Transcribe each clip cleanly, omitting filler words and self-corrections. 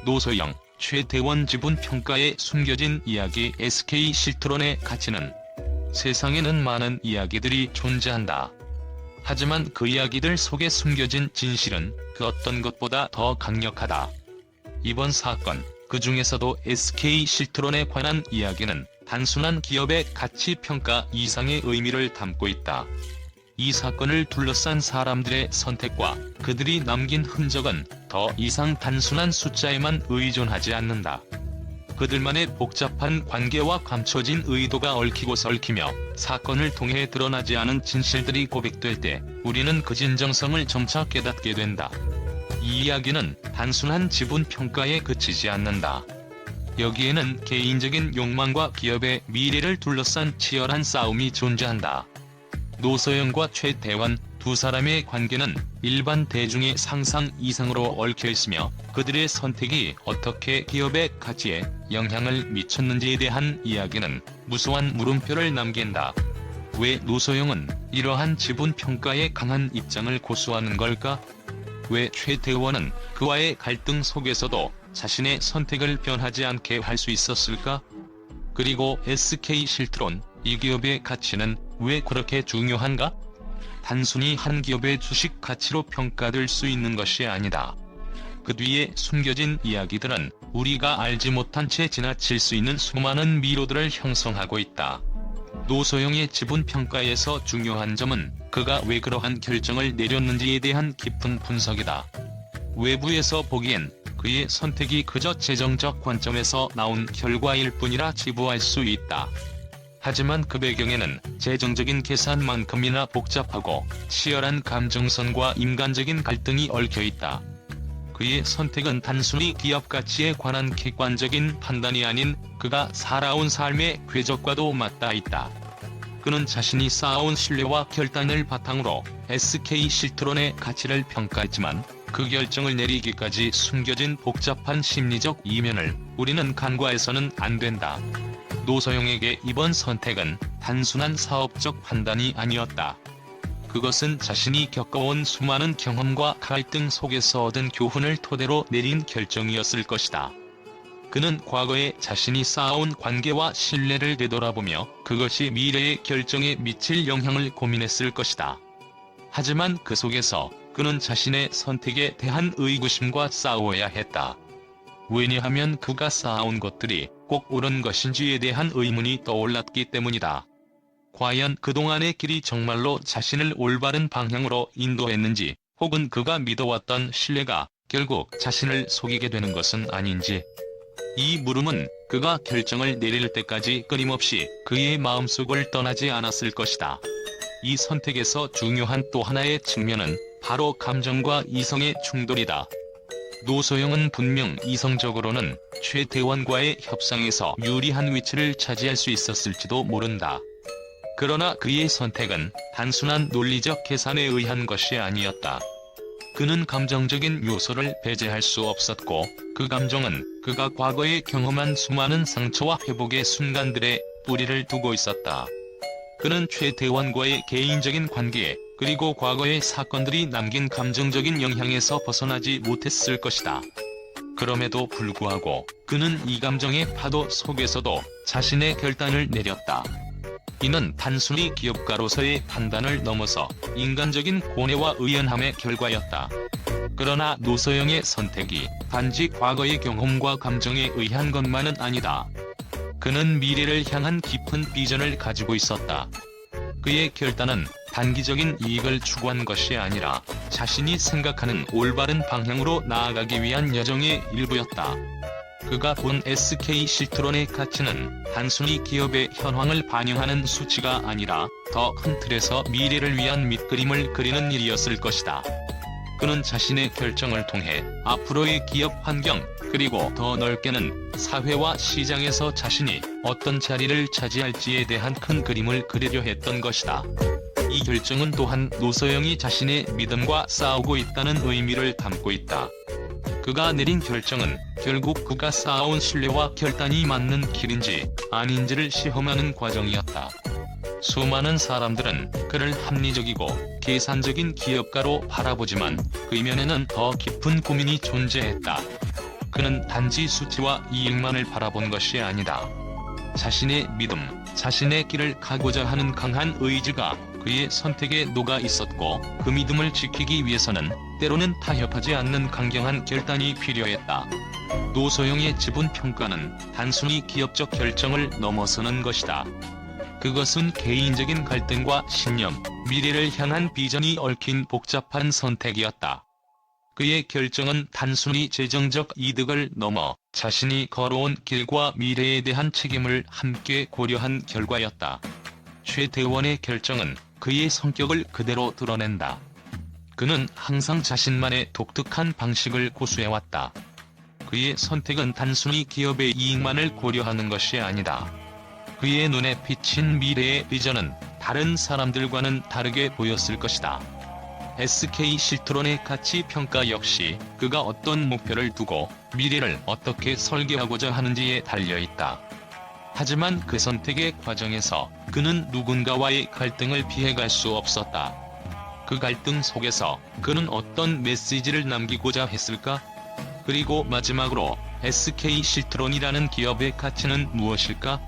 노소영, 최태원 지분 평가에 숨겨진 이야기. SK실트론의 가치는 세상에는 많은 이야기들이 존재한다. 하지만 그 이야기들 속에 숨겨진 진실은 그 어떤 것보다 더 강력하다. 이번 사건, 그 중에서도 SK실트론에 관한 이야기는 단순한 기업의 가치 평가 이상의 의미를 담고 있다. 이 사건을 둘러싼 사람들의 선택과 그들이 남긴 흔적은 더 이상 단순한 숫자에만 의존하지 않는다. 그들만의 복잡한 관계와 감춰진 의도가 얽히고 설키며 사건을 통해 드러나지 않은 진실들이 고백될 때 우리는 그 진정성을 점차 깨닫게 된다. 이 이야기는 단순한 지분 평가에 그치지 않는다. 여기에는 개인적인 욕망과 기업의 미래를 둘러싼 치열한 싸움이 존재한다. 노소영과 최태원 두 사람의 관계는 일반 대중의 상상 이상으로 얽혀있으며 그들의 선택이 어떻게 기업의 가치에 영향을 미쳤는지에 대한 이야기는 무수한 물음표를 남긴다. 왜 노소영은 이러한 지분 평가에 강한 입장을 고수하는 걸까? 왜 최태원은 그와의 갈등 속에서도 자신의 선택을 변하지 않게 할 수 있었을까? 그리고 SK실트론, 이 기업의 가치는 왜 그렇게 중요한가? 단순히 한 기업의 주식 가치로 평가될 수 있는 것이 아니다. 그 뒤에 숨겨진 이야기들은 우리가 알지 못한 채 지나칠 수 있는 수많은 미로들을 형성하고 있다. 노소영의 지분 평가에서 중요한 점은 그가 왜 그러한 결정을 내렸는지에 대한 깊은 분석이다. 외부에서 보기엔 그의 선택이 그저 재정적 관점에서 나온 결과일 뿐이라 치부할 수 있다. 하지만 그 배경에는 재정적인 계산만큼이나 복잡하고 치열한 감정선과 인간적인 갈등이 얽혀있다. 그의 선택은 단순히 기업 가치에 관한 객관적인 판단이 아닌 그가 살아온 삶의 궤적과도 맞닿아 있다. 그는 자신이 쌓아온 신뢰와 결단을 바탕으로 SK실트론의 가치를 평가했지만 그 결정을 내리기까지 숨겨진 복잡한 심리적 이면을 우리는 간과해서는 안 된다. 노소영에게 이번 선택은 단순한 사업적 판단이 아니었다. 그것은 자신이 겪어온 수많은 경험과 갈등 속에서 얻은 교훈을 토대로 내린 결정이었을 것이다. 그는 과거에 자신이 쌓아온 관계와 신뢰를 되돌아보며 그것이 미래의 결정에 미칠 영향을 고민했을 것이다. 하지만 그 속에서 그는 자신의 선택에 대한 의구심과 싸워야 했다. 왜냐하면 그가 쌓아온 것들이 꼭 옳은 것인지에 대한 의문이 떠올랐기 때문이다. 과연 그동안의 길이 정말로 자신을 올바른 방향으로 인도했는지, 혹은 그가 믿어왔던 신뢰가 결국 자신을 속이게 되는 것은 아닌지. 이 물음은 그가 결정을 내릴 때까지 끊임없이 그의 마음속을 떠나지 않았을 것이다. 이 선택에서 중요한 또 하나의 측면은 바로 감정과 이성의 충돌이다. 노소영은 분명 이성적으로는 최태원과의 협상에서 유리한 위치를 차지할 수 있었을지도 모른다. 그러나 그의 선택은 단순한 논리적 계산에 의한 것이 아니었다. 그는 감정적인 요소를 배제할 수 없었고, 그 감정은 그가 과거에 경험한 수많은 상처와 회복의 순간들에 뿌리를 두고 있었다. 그는 최태원과의 개인적인 관계, 그리고 과거의 사건들이 남긴 감정적인 영향에서 벗어나지 못했을 것이다. 그럼에도 불구하고 그는 이 감정의 파도 속에서도 자신의 결단을 내렸다. 이는 단순히 기업가로서의 판단을 넘어서 인간적인 고뇌와 의연함의 결과였다. 그러나 노소영의 선택이 단지 과거의 경험과 감정에 의한 것만은 아니다. 그는 미래를 향한 깊은 비전을 가지고 있었다. 그의 결단은 단기적인 이익을 추구한 것이 아니라 자신이 생각하는 올바른 방향으로 나아가기 위한 여정의 일부였다. 그가 본 SK실트론의 가치는 단순히 기업의 현황을 반영하는 수치가 아니라 더 큰 틀에서 미래를 위한 밑그림을 그리는 일이었을 것이다. 그는 자신의 결정을 통해 앞으로의 기업 환경, 그리고 더 넓게는 사회와 시장에서 자신이 어떤 자리를 차지할지에 대한 큰 그림을 그리려 했던 것이다. 이 결정은 또한 노소영이 자신의 믿음과 싸우고 있다는 의미를 담고 있다. 그가 내린 결정은 결국 그가 쌓아온 신뢰와 결단이 맞는 길인지 아닌지를 시험하는 과정이었다. 수많은 사람들은 그를 합리적이고 계산적인 기업가로 바라보지만 그 이면에는 더 깊은 고민이 존재했다. 그는 단지 수치와 이익만을 바라본 것이 아니다. 자신의 믿음, 자신의 길을 가고자 하는 강한 의지가 그의 선택에 녹아 있었고, 그 믿음을 지키기 위해서는 때로는 타협하지 않는 강경한 결단이 필요했다. 노소영의 지분 평가는 단순히 기업적 결정을 넘어서는 것이다. 그것은 개인적인 갈등과 신념, 미래를 향한 비전이 얽힌 복잡한 선택이었다. 그의 결정은 단순히 재정적 이득을 넘어 자신이 걸어온 길과 미래에 대한 책임을 함께 고려한 결과였다. 최대원의 결정은 그의 성격을 그대로 드러낸다. 그는 항상 자신만의 독특한 방식을 고수해왔다. 그의 선택은 단순히 기업의 이익만을 고려하는 것이 아니다. 그의 눈에 비친 미래의 비전은 다른 사람들과는 다르게 보였을 것이다. SK 실트론의 가치 평가 역시 그가 어떤 목표를 두고 미래를 어떻게 설계하고자 하는지에 달려있다. 하지만 그 선택의 과정에서 그는 누군가와의 갈등을 피해갈 수 없었다. 그 갈등 속에서 그는 어떤 메시지를 남기고자 했을까? 그리고 마지막으로 SK 실트론이라는 기업의 가치는 무엇일까?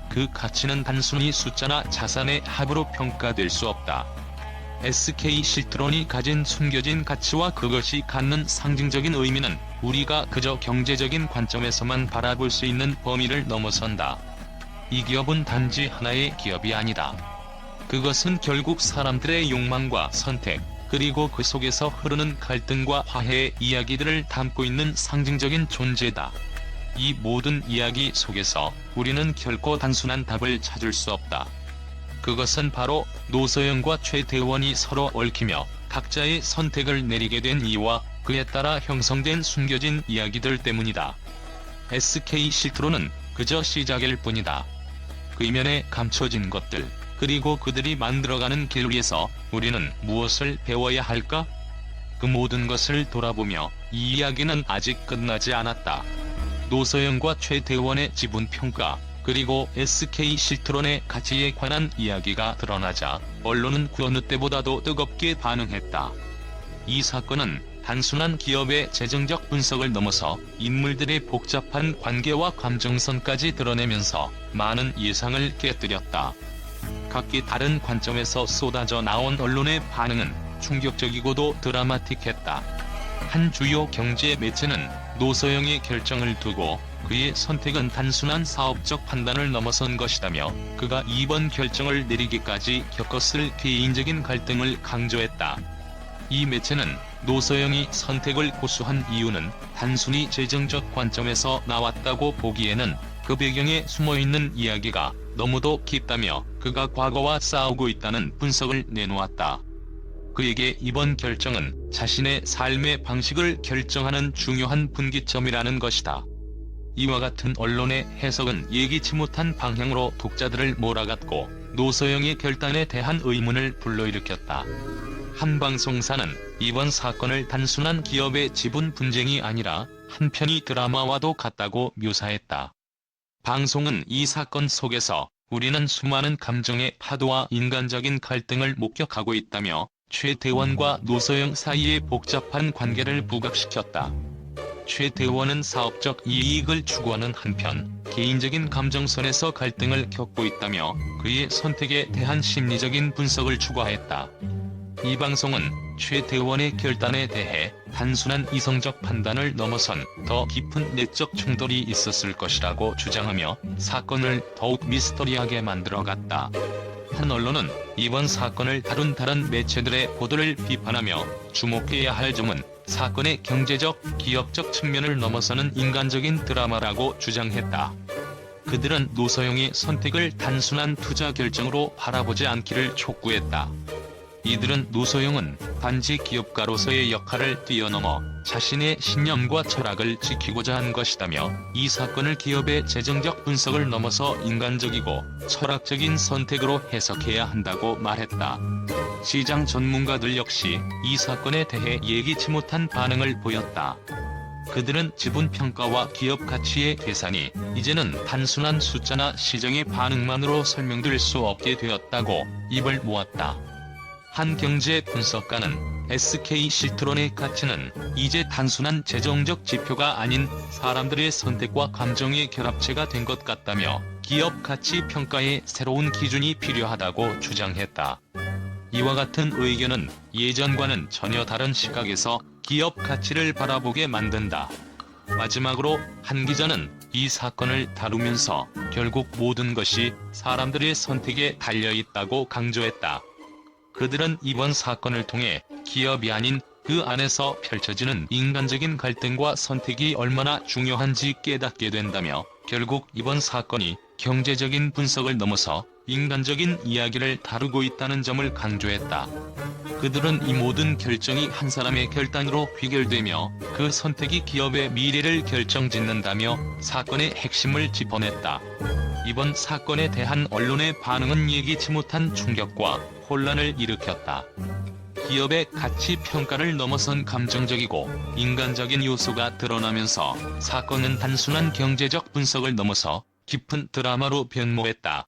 그 가치는 단순히 숫자나 자산의 합으로 평가될 수 없다. SK 실트론이 가진 숨겨진 가치와 그것이 갖는 상징적인 의미는 우리가 그저 경제적인 관점에서만 바라볼 수 있는 범위를 넘어선다. 이 기업은 단지 하나의 기업이 아니다. 그것은 결국 사람들의 욕망과 선택, 그리고 그 속에서 흐르는 갈등과 화해의 이야기들을 담고 있는 상징적인 존재다. 이 모든 이야기 속에서 우리는 결코 단순한 답을 찾을 수 없다. 그것은 바로 노소영과 최대원이 서로 얽히며 각자의 선택을 내리게 된 이유와 그에 따라 형성된 숨겨진 이야기들 때문이다. SK 실트론은 그저 시작일 뿐이다. 그 이면에 감춰진 것들, 그리고 그들이 만들어가는 길 위에서 우리는 무엇을 배워야 할까? 그 모든 것을 돌아보며 이 이야기는 아직 끝나지 않았다. 노소영과 최대원의 지분평가, 그리고 SK 실트론의 가치에 관한 이야기가 드러나자 언론은 그 어느 때보다도 뜨겁게 반응했다. 이 사건은 단순한 기업의 재정적 분석을 넘어서 인물들의 복잡한 관계와 감정선까지 드러내면서 많은 예상을 깨뜨렸다. 각기 다른 관점에서 쏟아져 나온 언론의 반응은 충격적이고도 드라마틱했다. 한 주요 경제 매체는 노소영의 결정을 두고 그의 선택은 단순한 사업적 판단을 넘어선 것이다며 그가 이번 결정을 내리기까지 겪었을 개인적인 갈등을 강조했다. 이 매체는 노소영이 선택을 고수한 이유는 단순히 재정적 관점에서 나왔다고 보기에는 그 배경에 숨어있는 이야기가 너무도 깊다며 그가 과거와 싸우고 있다는 분석을 내놓았다. 그에게 이번 결정은 자신의 삶의 방식을 결정하는 중요한 분기점이라는 것이다. 이와 같은 언론의 해석은 예기치 못한 방향으로 독자들을 몰아갔고 노소영의 결단에 대한 의문을 불러일으켰다. 한 방송사는 이번 사건을 단순한 기업의 지분 분쟁이 아니라 한 편의 드라마와도 같다고 묘사했다. 방송은 이 사건 속에서 우리는 수많은 감정의 파도와 인간적인 갈등을 목격하고 있다며 최대원과 노소영 사이의 복잡한 관계를 부각시켰다. 최대원은 사업적 이익을 추구하는 한편 개인적인 감정선에서 갈등을 겪고 있다며 그의 선택에 대한 심리적인 분석을 추구했다. 이 방송은 최대원의 결단에 대해 단순한 이성적 판단을 넘어선 더 깊은 내적 충돌이 있었을 것이라고 주장하며 사건을 더욱 미스터리하게 만들어갔다. 한 언론은 이번 사건을 다룬 다른 매체들의 보도를 비판하며 주목해야 할 점은 사건의 경제적, 기업적 측면을 넘어서는 인간적인 드라마라고 주장했다. 그들은 노소영의 선택을 단순한 투자 결정으로 바라보지 않기를 촉구했다. 이들은 노소영은 단지 기업가로서의 역할을 뛰어넘어 자신의 신념과 철학을 지키고자 한 것이다며 이 사건을 기업의 재정적 분석을 넘어서 인간적이고 철학적인 선택으로 해석해야 한다고 말했다. 시장 전문가들 역시 이 사건에 대해 예기치 못한 반응을 보였다. 그들은 지분평가와 기업 가치의 계산이 이제는 단순한 숫자나 시장의 반응만으로 설명될 수 없게 되었다고 입을 모았다. 한 경제 분석가는 SK 실트론의 가치는 이제 단순한 재정적 지표가 아닌 사람들의 선택과 감정의 결합체가 된 것 같다며 기업 가치 평가에 새로운 기준이 필요하다고 주장했다. 이와 같은 의견은 예전과는 전혀 다른 시각에서 기업 가치를 바라보게 만든다. 마지막으로 한 기자는 이 사건을 다루면서 결국 모든 것이 사람들의 선택에 달려있다고 강조했다. 그들은 이번 사건을 통해 기업이 아닌 그 안에서 펼쳐지는 인간적인 갈등과 선택이 얼마나 중요한지 깨닫게 된다며 결국 이번 사건이 경제적인 분석을 넘어서 인간적인 이야기를 다루고 있다는 점을 강조했다. 그들은 이 모든 결정이 한 사람의 결단으로 귀결되며 그 선택이 기업의 미래를 결정짓는다며 사건의 핵심을 짚어냈다. 이번 사건에 대한 언론의 반응은 예기치 못한 충격과 혼란을 일으켰다. 기업의 가치 평가를 넘어선 감정적이고 인간적인 요소가 드러나면서 사건은 단순한 경제적 분석을 넘어서 깊은 드라마로 변모했다.